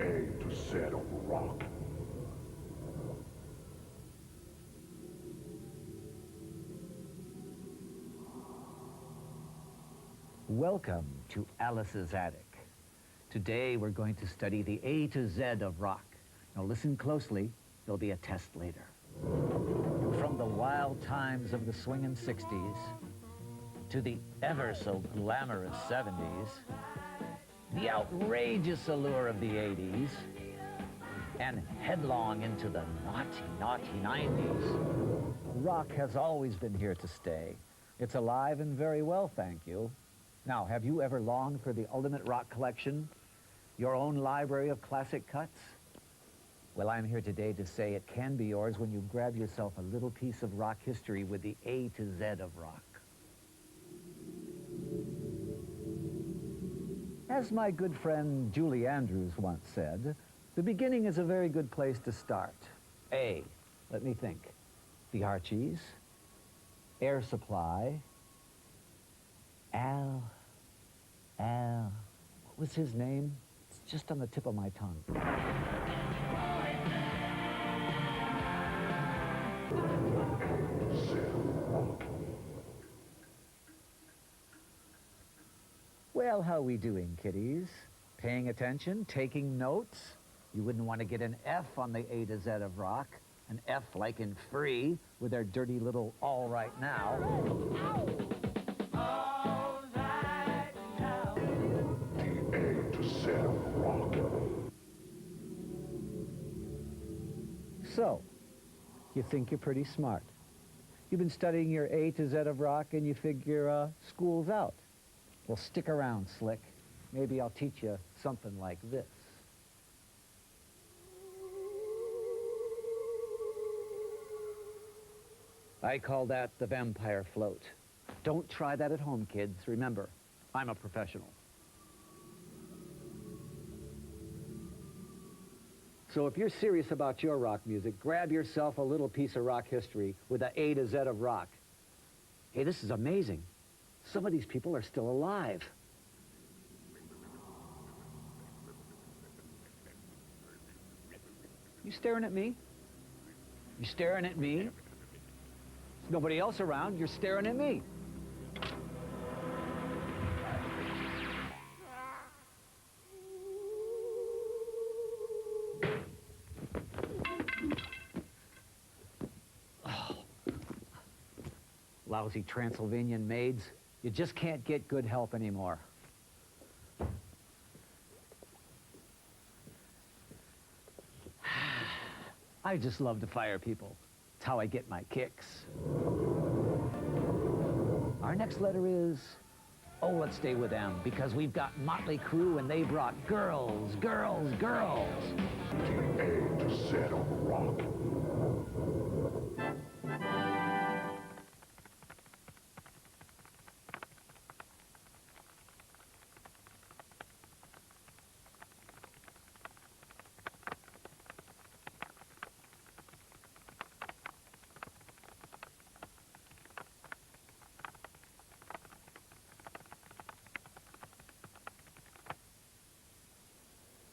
A to Z of rock. Welcome to Alice's Attic. Today we're going to study the A to Z of rock. Now listen closely, there'll be a test later. From the wild times of the swingin' 60s to the ever so glamorous 70s, the outrageous allure of the 80s, and headlong into the naughty 90s, rock has always been here to stay. It's alive and very well, thank you. Now, have you ever longed for the ultimate rock collection? Your own library of classic cuts? Well, I'm here today to say it can be yours when you grab yourself a little piece of rock history with the A to Z of rock. As my good friend Julie Andrews once said, the beginning is a very good place to start. A, let me think, the Archies, Air Supply, Al, what was his name? It's just on the tip of my tongue. Well, how we doing, kiddies? Paying attention? Taking notes? You wouldn't want to get an F on the A to Z of rock. An F like in free, with their dirty little all right now. All right now. The A to Z of rock. So, you think you're pretty smart. You've been studying your A to Z of rock and you figure school's out. Well, stick around, Slick. Maybe I'll teach you something like this. I call that the vampire float. Don't try that at home, kids. Remember, I'm a professional. So if you're serious about your rock music, grab yourself a little piece of rock history with the A to Z of rock. Hey, this is amazing. Some of these people are still alive. You staring at me? You staring at me? There's nobody else around. You're staring at me. Oh. Lousy Transylvanian maids. You just can't get good help anymore. I just love to fire people. It's how I get my kicks. Our next letter is, oh, let's stay with them, because we've got Motley Crue and they brought girls, girls, girls. The A to Z of rock.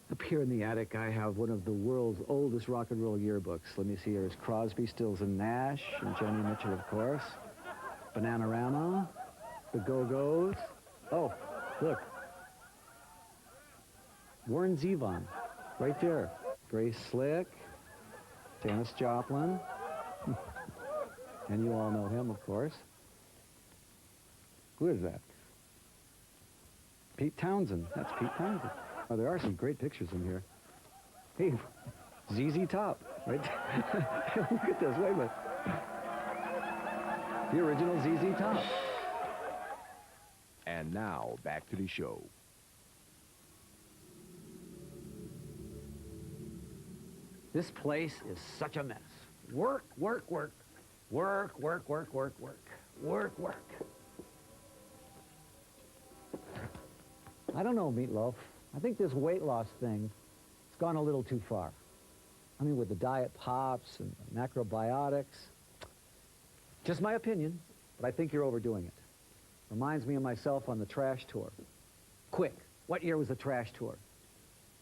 Up here in the attic, I have one of the world's oldest rock and roll yearbooks. Let me see, there's Crosby, Stills, and Nash, and Joni Mitchell, of course. Bananarama, the Go-Go's. Oh, look. Warren Zevon, right there. Grace Slick, Janis Joplin. And you all know him, of course. Who is that? Pete Townsend. That's Pete Townsend. Oh, there are some great pictures in here. Hey, ZZ Top, right? Look at this, wait a minute. The original ZZ Top. And now, back to the show. This place is such a mess. Work, work, work. Work, work, work, work, work. Work, work. I don't know, Meatloaf. I think this weight loss thing has gone a little too far. I mean, with the diet pops and macrobiotics. Just my opinion, but I think you're overdoing it. Reminds me of myself on the Trash tour. Quick, what year was the Trash tour?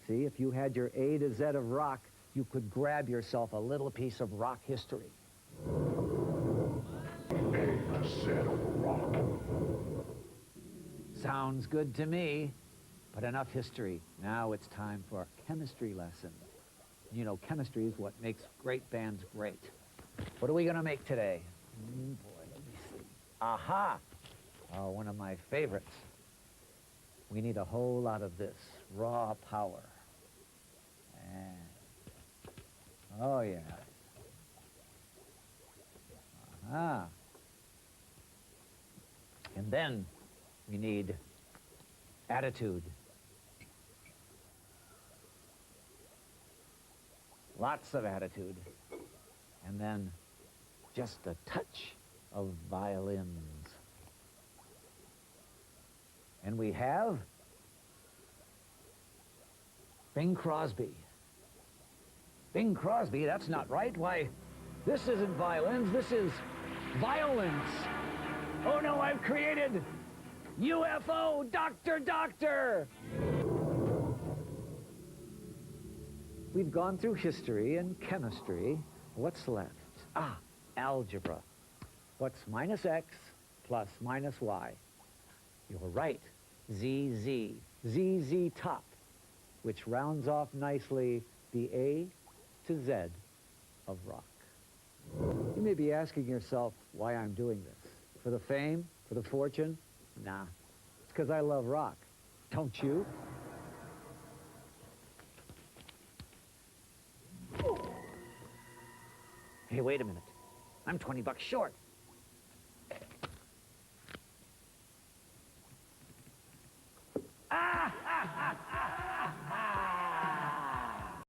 See, if you had your A to Z of rock, you could grab yourself a little piece of rock history. A to Z of rock. Sounds good to me, but enough history. Now it's time for a chemistry lesson. You know, chemistry is what makes great bands great. What are we going to make today? Boy, let me see. Aha! Oh, one of my favorites. We need a whole lot of this raw power. And, oh, yeah. Aha. And then we need attitude. Lots of attitude. And then just a touch of violins. And we have Bing Crosby. Bing Crosby, that's not right. Why, this isn't violins, this is violence. Oh no, I've created UFO, Doctor! We've gone through history and chemistry. What's left? Ah, algebra. What's minus x plus minus y? You're right. ZZ top, which rounds off nicely the A to Z of rock. You may be asking yourself why I'm doing this. For the fame? For the fortune? Nah, it's because I love rock. Don't you? Hey, wait a minute. I'm 20 bucks short.